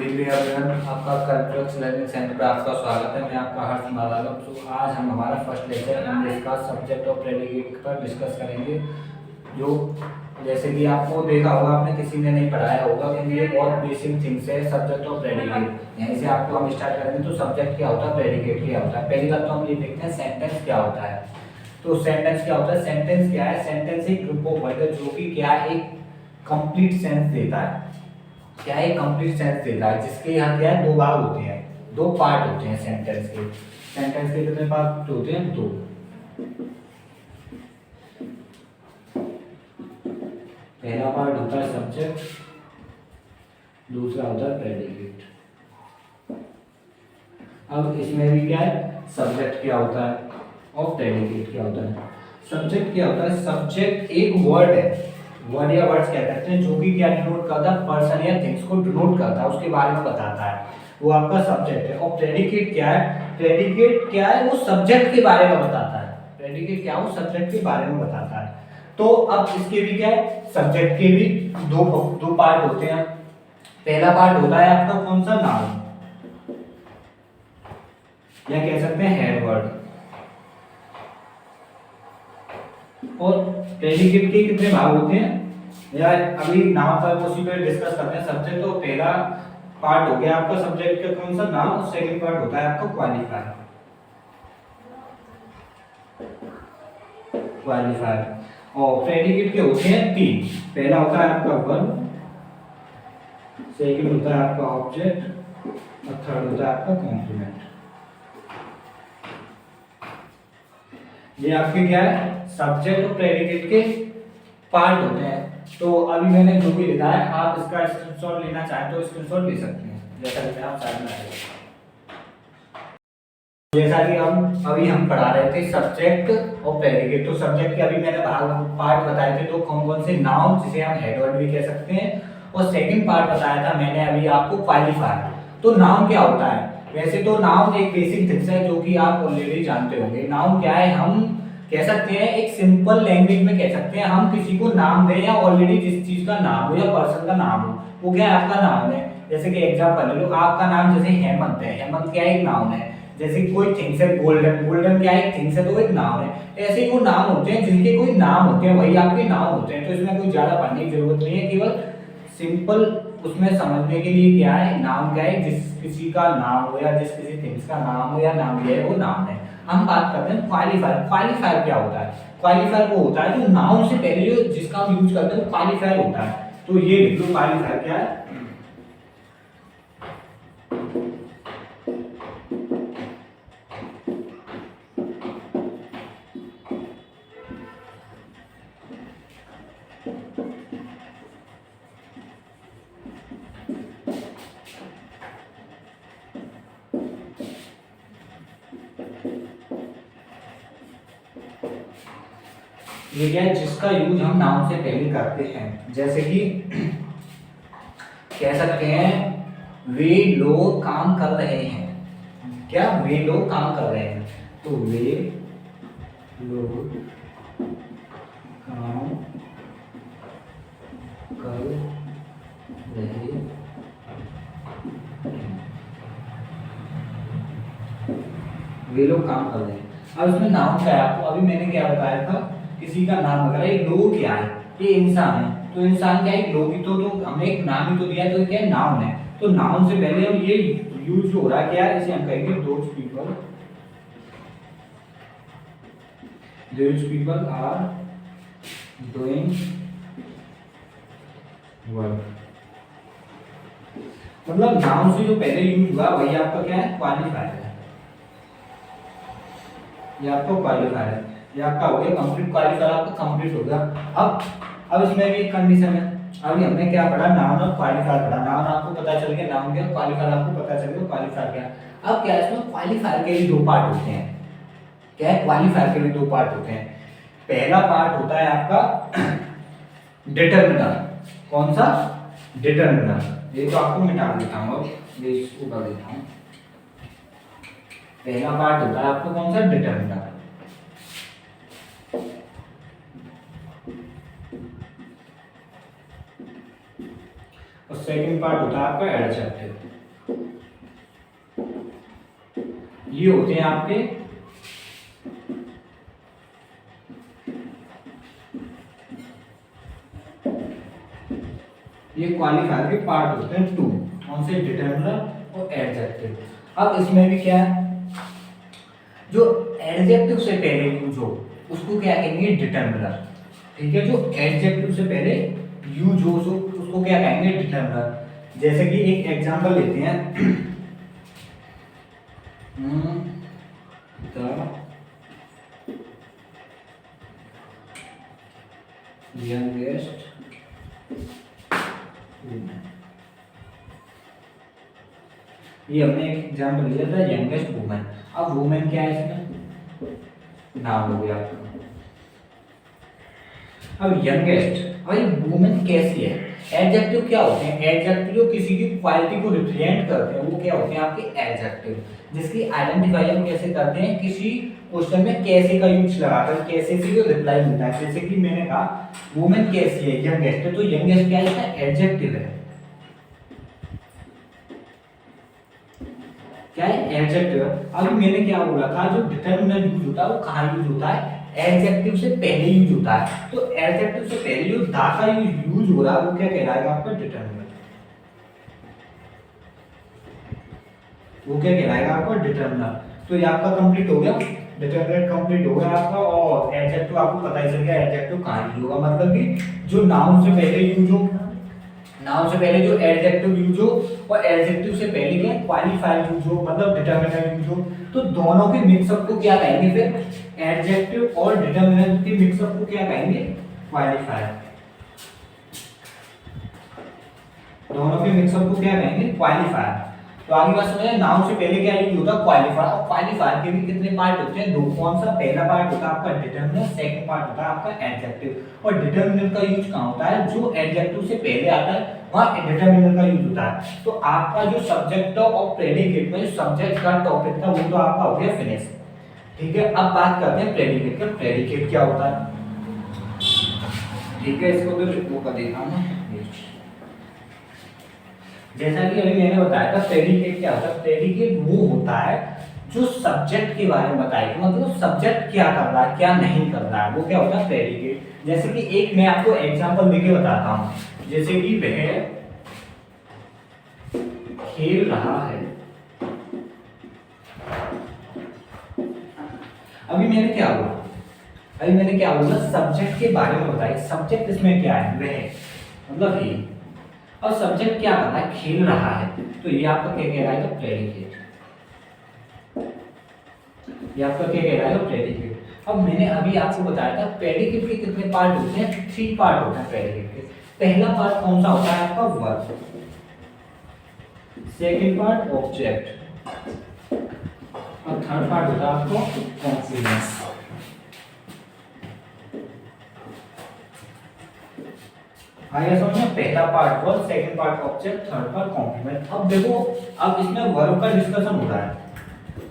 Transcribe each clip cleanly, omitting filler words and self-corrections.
आपका कंट्रोक्स learning centre पर आपका स्वागत है। मैं आपका हर्ष मालाल। तो आज हम हमारा फर्स्ट लेक्चर इंग्लिश का सब्जेक्ट और प्रेडिकेट पर डिस्कस करेंगे। जो जैसे कि आपको देखा होगा, आपने किसी ने नहीं पढ़ाया होगा, क्योंकि ये बहुत बेसिक थिंग्स है सब्जेक्ट और प्रेडिकेट। यहीं से आपको हम स्टार्ट करेंगे। तो सब्जेक्ट क्या होता है, प्रेडिकेट क्या होता है। पहली बात तो हम ये देखते हैं सेंटेंस क्या होता है। तो सेंटेंस क्या होता है, सेंटेंस क्या है, सेंटेंस एक ग्रुप ऑफ वर्ड है जो कि क्या है, एक कंप्लीट सेंस देता है। क्या है, कंप्लीट सेंस देता है, जिसके यहाँ क्या है, दो भाग होते हैं, दो पार्ट होते हैं सेंटेंस के। सेंटेंस के कितने पार्ट होते हैं, दो। पहला पार्ट होता है सब्जेक्ट, दूसरा होता है प्रेडिकेट। अब इसमें भी क्या है, सब्जेक्ट क्या होता है और प्रेडिकेट क्या होता है। सब्जेक्ट क्या होता है, सब्जेक्ट एक वर्ड है, वर्ड या वर्ड्स क्या कहते हैं, जो कि क्या डिनोट करता है, पर्सन या थिंग्स को डिनोट करता है, उसके बारे में बताता है, वो आपका सब्जेक्ट है। और प्रेडिकेट क्या है, प्रेडिकेट क्या है, वो सब्जेक्ट के बारे में बताता है। प्रेडिकेट क्या है, वो सब्जेक्ट के बारे में बताता है। तो अब इसके भी क्या है, सब्जेक्ट के भी दो पार्ट होते हैं। पहला पार्ट होता है आपका कौन सा, नाउन, या कह सकते हैं हेड वर्ड। और प्रेडिकेट के कितने भाग होते हैं, या अभी नाउन पर उसी पे डिस्कस करते हैं। सब्जेक्ट तो पहला पार्ट हो गया आपका सब्जेक्ट का कौन सा, नाउन। और सेकंड पार्ट होता है आपका क्वालिफायर। और प्रेडिकेट के होते हैं तीन। पहला होता है आपका वर्ब, सेकंड होता है आपका ऑब्जेक्ट, और थर्ड होता है आपका कॉम्प्लीमेंट। ये आपके क्या है, सब्जेक्ट और प्रेडिकेट के पार्ट होते हैं। तो अभी मैंने जो भी लिखा है, आप इसका स्क्रीनशॉट लेना चाहें तो स्क्रीनशॉट ले सकते हैं, जैसा कि आप साइड में आएगा। जैसा कि हम पढ़ा रहे थे सब्जेक्ट और प्रेडिकेट। तो सब्जेक्ट के अभी मैंने पार्ट बताए थे, तो कौन कौन से, नाउन जिसे हम हेड वर्ड भी कह सकते हैं, और सेकंड पार्ट बताया था मैंने अभी आपको क्वालिफायर। तो नाउन क्या होता है, वैसे तो नाउन एक बेसिक थिंग्स है जो कि आप ऑलरेडी जानते होंगे। नाउन क्या है, हम कह सकते हैं एक सिंपल लैंग्वेज में कह सकते हैं, हम किसी को नाम दें या ऑलरेडी जिस चीज का नाम हो या पर्सन का नाम हो, वो क्या है, आपका नाम है। जैसे कि एग्जांपल ले लो, आपका नाम जैसे हेमंत है, हेमंत क्या है, एक नाउन है। जैसे कोई थिंग्स है, गोल्डन, गोल्डन क्या है, एक थिंग्स है, तो एक नाउन है। ऐसे ही वो नाम होते हैं जिनके कोई नाम होते हैं, वही आपके नाउन होते हैं। तो इसमें कोई ज्यादा पढ़ने की जरूरत नहीं है, केवल सिंपल उसमें समझने के लिए क्या है, नाम क्या है, जिस किसी का नाम हो या जिस किसी थिंग्स का नाम हो या नाम लिया है, वो नाम है। हम बात करते हैं क्वालिफायर। क्वालिफायर क्या होता है, क्वालिफायर वो होता है जो नाउन से पहले जो जिसका हम यूज करते हैं, वो क्वालिफायर होता है। तो ये लिख लो, क्वालिफायर क्या है। ये क्या है, जिसका यूज हम नाउन से पहले करते हैं। जैसे कि कह सकते हैं वे लोग काम कर रहे हैं। क्या, वे लोग काम कर रहे हैं, तो वे लोग काम कर रहे हैं। वे लोग काम कर रहे हैं। अब इसमें नाउन क्या है, आपको अभी मैंने क्या बताया था, किसी का नाम वगैरह। ये लोग क्या है, ये इंसान है। तो इंसान क्या है, लोग ही तो हमने एक नाम ही तो दिया, तो क्या है, नाउन है। तो नाउन से पहले हम ये यूज हो रहा है क्या है, इसे हम कहेंगे those people are doing work. मतलब नाउन से जो पहले यूज हुआ वही आपका क्या है, क्वालिफायर है। ये आपको क्वालिफायर है, ये आपका हो गया कंप्लीट। क्वालिफायर आपका कंप्लीट हो गया। अब इसमें भी एक कंडीशन है। अभी हमने क्या पढ़ा, नाउन और क्वालिफायर पढ़ा। नाउन आपको पता चल गया नाउन क्या, क्वालिफायर आपको पता चल गया क्वालिफायर क्या। अब क्या है, इसमें क्वालिफायर के भी दो पार्ट होते हैं। क्या है, क्वालिफायर के भी दो पार्ट होते हैं। पहला पार्ट होता है आपका डिटरमिनर। कौन सा, डिटरमिनर। ये तो आपको मिटा देता हूँ, ये इसको कर देता हूँ। पहला पार्ट होता है आपको कौन सा, डिटरमिनर। और सेकंड पार्ट होता है आपका एडजेक्टिव। ये होते हैं आपके ये क्वालिफायर के पार्ट होते हैं टू, कौन से, डिटरमिनर और एडजेक्टिव। अब इसमें भी क्या है, जो एडजेक्टिव से पहले यूज हो उसको क्या कहेंगे, डिटरमिनर। ठीक है, जो एडजेक्टिव से पहले यूज हो उसको क्या कहेंगे, डिटरमिनर। जैसे कि एक एग्जांपल लेते हैं, द यंगेस्ट वुमेन, ये हमने एक एग्जांपल लिया था यंगेस्ट वुमेन। अब वुमेन क्या है इसमें, नाम हो गया। अब यंगेस्ट, भाई वुमेन कैसी है, एडजेक्टिव क्या होते हैं, एडजेक्टिव जो किसी की क्वालिटी को रिप्रेजेंट करते हैं वो क्या होते हैं आपके एडजेक्टिव, जिसकी आइडेंटिफाई हम कैसे करते हैं, किसी क्वेश्चन में कैसे का यूज लगाकर कैसे से रिप्लाई मिलता है। जैसे कि मैंने कहा वुमेन कैसी है, यंगेस्ट है, तो यंगेस्ट क्या है, इसका एडजेक्टिव है, क्या है, एडजेक्टिव। अभी मैंने क्या बोला था, जो डिटरमिनर यूज होता है वो कहाँ यूज होता है, एडजेक्टिव से पहले यूज होता है। तो एडजेक्टिव से पहले जो दा का यूज हो रहा है वो क्या कहलाएगा आपका, डिटरमिनर। वो क्या कहलाएगा आपका, डिटरमिनर। तो ये आपका कंप्लीट हो गया, डिटरमिनर कंप्लीट हो गया आपका। और एडजेक्टिव आपको पता ही चल गया एडजेक्टिव कहाँ यूज होगा, मतलब कि जो नाउन से पहले यूज हो, नाउन से पहले जो एडजेक्टिव यूज हो, और एडजेक्टिव से पहले क्या क्वालिफायर यूज हो, मतलब डिटरमिनर यूज हो, तो दोनों के मिक्सअप को क्या कहेंगे, फिर एडजेक्टिव और डिटरमिनर के मिक्सअप को क्या कहेंगे, क्वालिफायर। दोनों के मिक्सअप को क्या कहेंगे, क्वालिफायर। तो आगे बात समझे, नाउन से पहले क्या यूज होता है, क्वालिफायर। और क्वालिफायर के भी कितने पार्ट होते हैं, दो। कौन सा, पहला पार्ट होता है आपका डिटरमिनर, सेकंड पार्ट होता है आपका एडजेक्टिव। और डिटरमिनर का यूज कहाँ होता है, जो एडजेक्टिव से पहले आता है वहाँ डिटरमिनर का यूज होता है। तो आपका जो सब्जेक्ट और प्रेडिकेट में जो सब्जेक्ट का टॉपिक था वो तो आपका हो गया फिनिश। ठीक है, अब बात करते हैं प्रेडिकेट का। प्रेडिकेट क्या होता है, ठीक है, इसको तो वो कर देता हूं। जैसा कि अभी मैंने बताया था प्रेडिकेट क्या होता है, प्रेडिकेट वो होता है जो सब्जेक्ट के बारे में बताए, मतलब सब्जेक्ट क्या कर रहा है क्या नहीं कर रहा है, वो क्या होता है प्रेडिकेट। जैसे कि एक मैं आपको एग्जांपल देके बताता हूँ, जैसे कि वह खेल रहा है। अभी मैंने क्या बोला, सब्जेक्ट के बारे में बताया। सब्जेक्ट इसमें क्या है, वह, मतलब ही, और सब्जेक्ट क्या कर रहा है, खेल रहा है। तो ये आपका क्या कहलाएगा, प्रेडिकेट। ये आपका क्या कहलाएगा, प्रेडिकेट। अब मैंने अभी आपको बताया था प्रेडिकेट के कितने पार्ट होते हैं, 3 पार्ट होते हैं प्रेडिकेट के। पहला पार्ट कौन सा होता है आपका, वर्ब। सेकंड पार्ट ऑब्जेक्ट, और थर्ड पार्ट होता है आपको कॉन्फिडेंस। आगे समझो, पहला part verb, second part object, third part complement. अब देखो, अब इसमें वर्ब का डिस्कशन हो रहा है।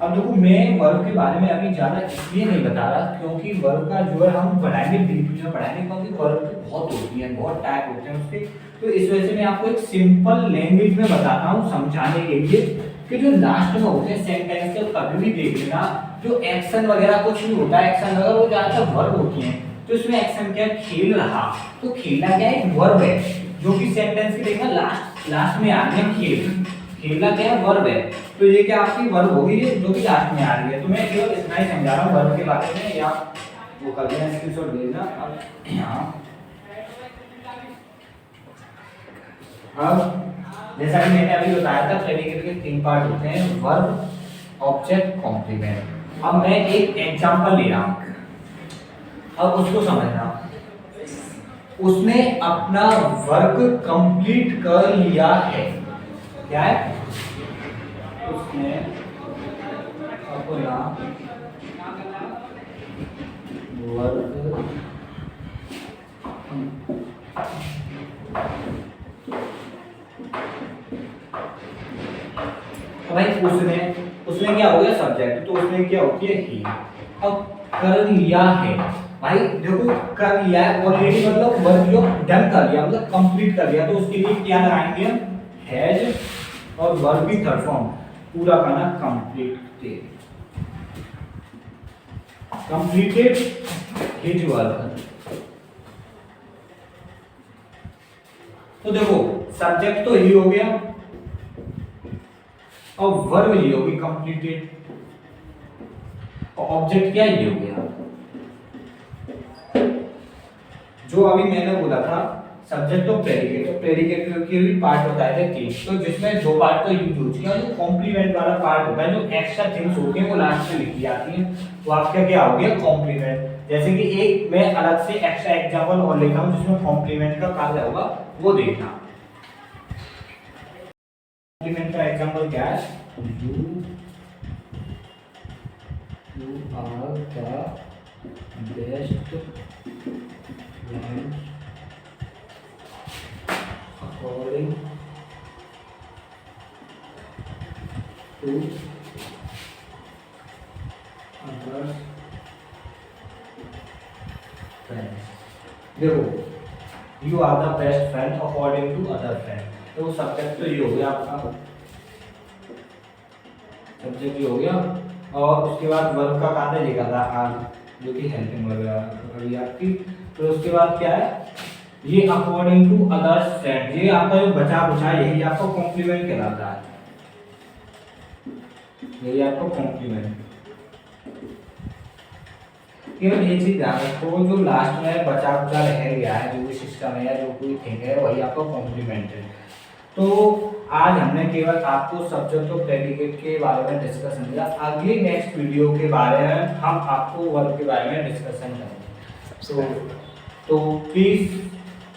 अब देखो, मैं वर्ब के बारे में अभी ज्यादा इसलिए नहीं बता रहा क्योंकि वर्ब का जो है हम पढ़ाएंगे, डीपली में पढ़ाएंगे, क्योंकि वर्ब की बहुत होती है, बहुत टाइप होते हैं उसके। तो इस वजह से मैं आपको एक सिंपल लैंग्वेज में बताता हूँ समझाने के लिए, कि जो लास्ट में होते हैं सेंटेंस के, कभी भी देख लेना, जो एक्शन वगैरह कुछ भी होता है, एक्शन वगैरह वो ज्यादातर वर्ब होती है। तो इसमें एक्शन क्या, खेल रहा, तो खेलना क्या है, वर्ब है, जो कि सेंटेंस के देखना लास्ट में आ गया, खेलना क्या है, वर्ब है। तो ये क्या आपकी वर्ब होगी, जो कि लास्ट में आ रही है। तो मैं केवल इतना ही समझा रहा हूँ वर्ब के बारे में, या वो कर देना, स्क्रीनशॉट ले लेना। अब यहाँ अब जैसा कि मैंने अभी बताया था, प्रेडिकेट के 3 पार्ट होते हैं, वर्ब, ऑब्जेक्ट, कॉम्प्लीमेंट। अब मैं एक एग्जांपल ले रहा हूँ, अब उसको समझना। उसने अपना वर्क कंप्लीट कर लिया है, क्या है, उसने अपना वर्क भाई उसने क्या हो गया, सब्जेक्ट, तो उसने क्या होती है, ही। अब कर लिया है, भाई देखो कर लिया है ऑलरेडी, मतलब वर्क जो डन कर लिया, मतलब कंप्लीट कर लिया, तो उसके लिए क्या लगाएंगे हम, हैज, और वर्ब भी थर्ड फॉर्म पूरा करना कंप्लीटेड, कंप्लीटेड हिज वर्क। तो देखो सब्जेक्ट तो ही हो गया और वर्ब ये होगी कंप्लीटेड, और ऑब्जेक्ट क्या ये हो गया। जो अभी मैंने बोला था सब्जेक्ट और प्रेडिकेट, तो प्रेडिकेट के भी पार्ट बताए थे तीन, तो जिसमें दो पार्ट का यूज किया, जो कॉम्प्लीमेंट वाला पार्ट होता है, जो एक्स्ट्रा थिंग्स होती हैं वो लास्ट में लिखी जाती हैं, तो आपका क्या हो गया कॉम्प्लीमेंट। जैसे कि एक मैं अलग से एक्स्ट्रा एग्जांपल और लेता हूं जिसमें कॉम्प्लीमेंट का कार्य होगा, वो देखना। कॉम्प्लीमेंट का एग्जांपल क्या है, you are the best friend according to others friends। देखो you are the best friend according to other friend, तो सब्जेक्ट तो ये हो गया आपका, सब्जेक्ट ये हो गया, और उसके बाद वर्ब का कार्य लिखा था आर, जो कि हेल्पिंग वगैरह आपकी। तो उसके बाद क्या है, ये अकॉर्डिंग टू अदर्स फ्रेंड, ये आपका जो बचा बुचा यही आपको कॉम्प्लीमेंट कहलाता है, यही आपको कॉम्प्लीमेंट। केवल ये चीज ध्यान रखो, जो लास्ट में बचा बुचा रह गया है, जो भी सिस्टम है या जो कोई थिंग है, वही आपको कॉम्प्लीमेंट है। तो आज हमने केवल आपको सब्जेक्ट और प्रेडिकेट के बारे में डिस्कशन किया, अगली नेक्स्ट वीडियो के बारे में हम आपको वर्ब के बारे में डिस्कशन करेंगे। तो प्लीज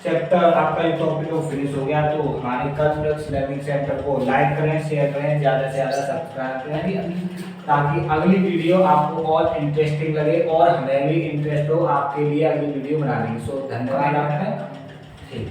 चैप्टर आपका ये टॉपिक तो फिनिश हो गया, तो हमारे कल्चरल लर्निंग सेंटर को लाइक करें, शेयर करें, ज़्यादा से ज़्यादा सब्सक्राइब करें, ताकि अगली वीडियो आपको और इंटरेस्टिंग लगे और हमें भी इंटरेस्ट हो आपके लिए अगली वीडियो बनाने की। सो धन्यवाद आपका, ठीक।